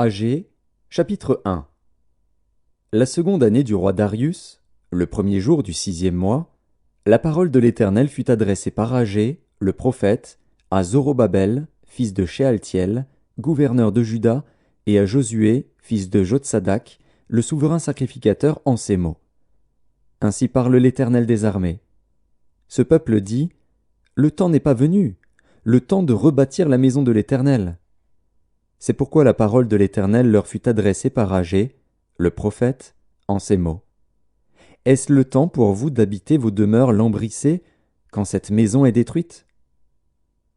Agé, chapitre 1. La seconde année du roi Darius, le premier jour du 6e mois, la parole de l'Éternel fut adressée par Agé, le prophète, à Zorobabel, fils de Shealtiel, gouverneur de Juda, et à Josué, fils de Jotsadak, le souverain sacrificateur, en ces mots. Ainsi parle l'Éternel des armées. Ce peuple dit, le temps n'est pas venu, le temps de rebâtir la maison de l'Éternel. C'est pourquoi la parole de l'Éternel leur fut adressée par Agé, le prophète, en ces mots. Est-ce le temps pour vous d'habiter vos demeures lambrissées quand cette maison est détruite?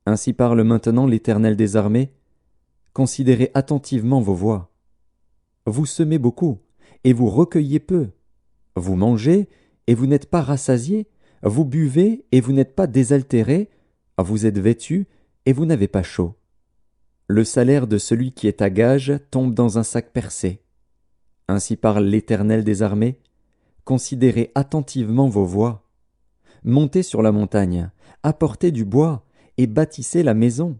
Ainsi parle maintenant l'Éternel des armées. Considérez attentivement vos voies. Vous semez beaucoup, et vous recueillez peu. Vous mangez, et vous n'êtes pas rassasiés. Vous buvez, et vous n'êtes pas désaltérés. Vous êtes vêtus, et vous n'avez pas chaud. Le salaire de celui qui est à gage tombe dans un sac percé. Ainsi parle l'Éternel des armées. Considérez attentivement vos voies. Montez sur la montagne, apportez du bois, et bâtissez la maison.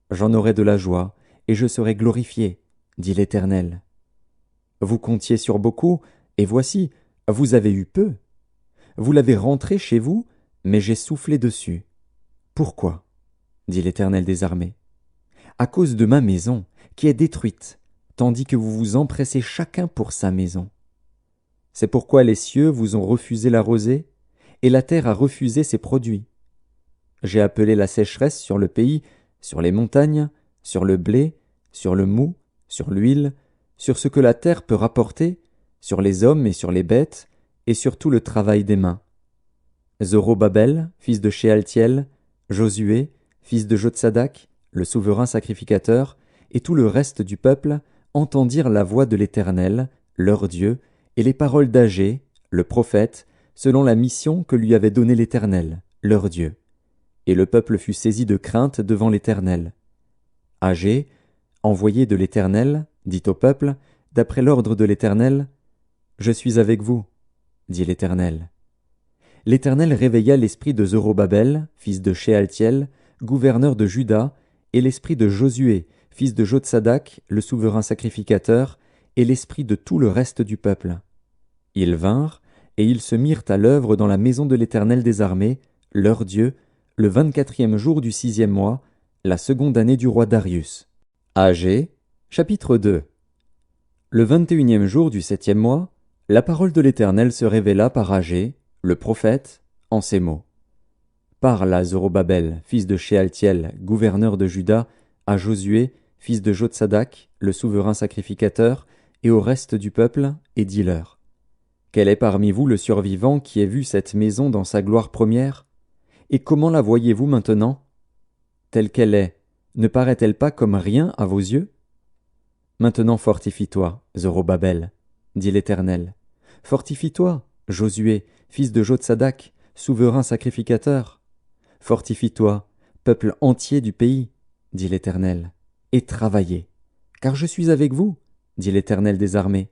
J'en aurai de la joie, et je serai glorifié, dit l'Éternel. Vous comptiez sur beaucoup, et voici, vous avez eu peu. Vous l'avez rentré chez vous, mais j'ai soufflé dessus. Pourquoi? Dit l'Éternel des armées. À cause de ma maison, qui est détruite, tandis que vous vous empressez chacun pour sa maison. C'est pourquoi les cieux vous ont refusé la rosée, et la terre a refusé ses produits. J'ai appelé la sécheresse sur le pays, sur les montagnes, sur le blé, sur le mou, sur l'huile, sur ce que la terre peut rapporter, sur les hommes et sur les bêtes, et sur tout le travail des mains. Zorobabel, fils de Shealtiel, Josué, fils de Jotsadak, le souverain sacrificateur, et tout le reste du peuple entendirent la voix de l'Éternel, leur Dieu, et les paroles d'Agé, le prophète, selon la mission que lui avait donnée l'Éternel, leur Dieu. Et le peuple fut saisi de crainte devant l'Éternel. Agé, envoyé de l'Éternel, dit au peuple, d'après l'ordre de l'Éternel, « Je suis avec vous, dit l'Éternel. » L'Éternel réveilla l'esprit de Zorobabel, fils de Shealtiel, gouverneur de Juda, et l'esprit de Josué, fils de Jotsadak, le souverain sacrificateur, et l'esprit de tout le reste du peuple. Ils vinrent, et ils se mirent à l'œuvre dans la maison de l'Éternel des armées, leur Dieu, le 24e jour du 6e mois, la seconde année du roi Darius. Agé, chapitre 2. Le 21e jour du 7e mois, la parole de l'Éternel se révéla par Agé, le prophète, en ces mots. Parle à Zorobabel, fils de Shealtiel, gouverneur de Juda, à Josué, fils de Jotsadak, le souverain sacrificateur, et au reste du peuple, et dis-leur. Quel est parmi vous le survivant qui ait vu cette maison dans sa gloire première? Et comment la voyez-vous maintenant? Telle qu'elle est, ne paraît-elle pas comme rien à vos yeux? Maintenant fortifie-toi, Zorobabel, dit l'Éternel. Fortifie-toi, Josué, fils de Jotsadak, souverain sacrificateur. Fortifie-toi, peuple entier du pays, dit l'Éternel, et travaillez, car je suis avec vous, dit l'Éternel des armées.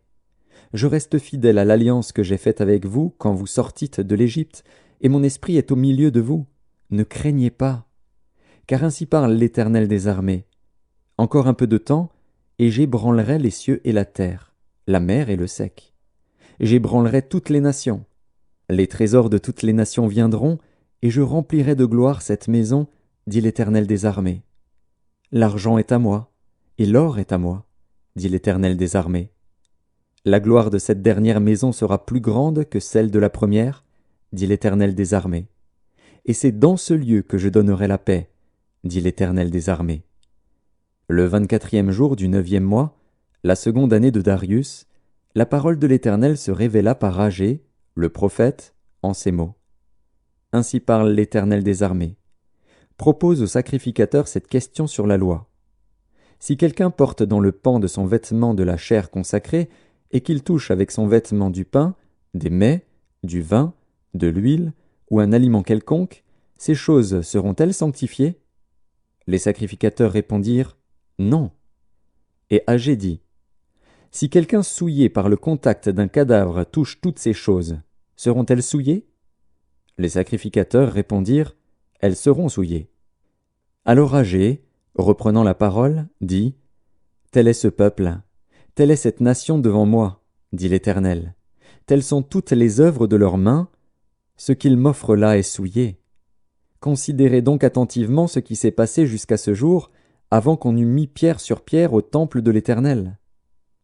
Je reste fidèle à l'alliance que j'ai faite avec vous quand vous sortîtes de l'Égypte, et mon esprit est au milieu de vous. Ne craignez pas. Car ainsi parle l'Éternel des armées. Encore un peu de temps, et j'ébranlerai les cieux et la terre, la mer et le sec. J'ébranlerai toutes les nations. Les trésors de toutes les nations viendront, et je remplirai de gloire cette maison, dit l'Éternel des armées. L'argent est à moi, et l'or est à moi, dit l'Éternel des armées. La gloire de cette dernière maison sera plus grande que celle de la première, dit l'Éternel des armées. Et c'est dans ce lieu que je donnerai la paix, dit l'Éternel des armées. Le 24e jour du 9e mois, la seconde année de Darius, la parole de l'Éternel se révéla par Agé, le prophète, en ces mots. Ainsi parle l'Éternel des armées. Propose au sacrificateur cette question sur la loi. Si quelqu'un porte dans le pan de son vêtement de la chair consacrée, et qu'il touche avec son vêtement du pain, des mets, du vin, de l'huile, ou un aliment quelconque, ces choses seront-elles sanctifiées? Les sacrificateurs répondirent, non. Et Agé dit, si quelqu'un souillé par le contact d'un cadavre touche toutes ces choses, seront-elles souillées? Les sacrificateurs répondirent, elles seront souillées. Alors Agé, reprenant la parole, dit, Tel est ce peuple, telle est cette nation devant moi, dit l'Éternel. Telles sont toutes les œuvres de leurs mains, ce qu'ils m'offrent là est souillé. Considérez donc attentivement ce qui s'est passé jusqu'à ce jour, avant qu'on eût mis pierre sur pierre au temple de l'Éternel.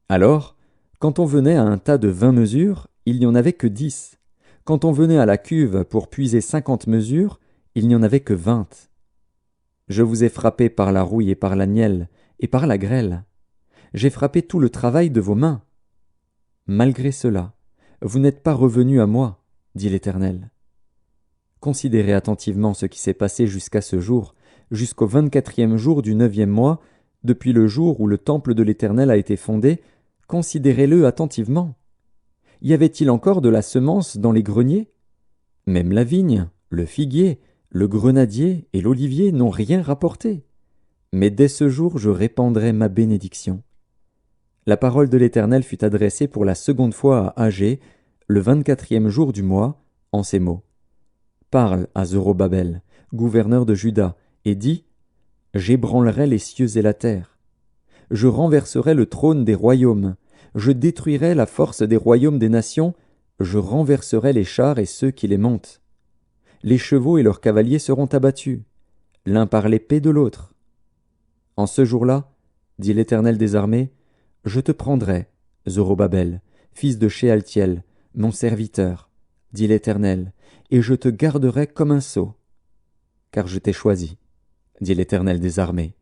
Alors, quand on venait à un tas de 20 mesures, il n'y en avait que 10. Quand on venait à la cuve pour puiser 50 mesures, il n'y en avait que 20. Je vous ai frappé par la rouille et par la nielle, et par la grêle. J'ai frappé tout le travail de vos mains. Malgré cela, vous n'êtes pas revenus à moi, dit l'Éternel. Considérez attentivement ce qui s'est passé jusqu'à ce jour, jusqu'au 24e jour du 9e mois, depuis le jour où le temple de l'Éternel a été fondé, considérez-le attentivement. Y avait-il encore de la semence dans les greniers? Même la vigne, le figuier, le grenadier et l'olivier n'ont rien rapporté. Mais dès ce jour je répandrai ma bénédiction. La parole de l'Éternel fut adressée pour la seconde fois à Agé, le 24e jour du mois, en ces mots. Parle à Zorobabel, gouverneur de Juda, et dis: J'ébranlerai les cieux et la terre. Je renverserai le trône des royaumes, je détruirai la force des royaumes des nations, je renverserai les chars et ceux qui les montent. Les chevaux et leurs cavaliers seront abattus, l'un par l'épée de l'autre. En ce jour-là, dit l'Éternel des armées, je te prendrai, Zorobabel, fils de Shealtiel, mon serviteur, dit l'Éternel, et je te garderai comme un sceau. Car je t'ai choisi, dit l'Éternel des armées.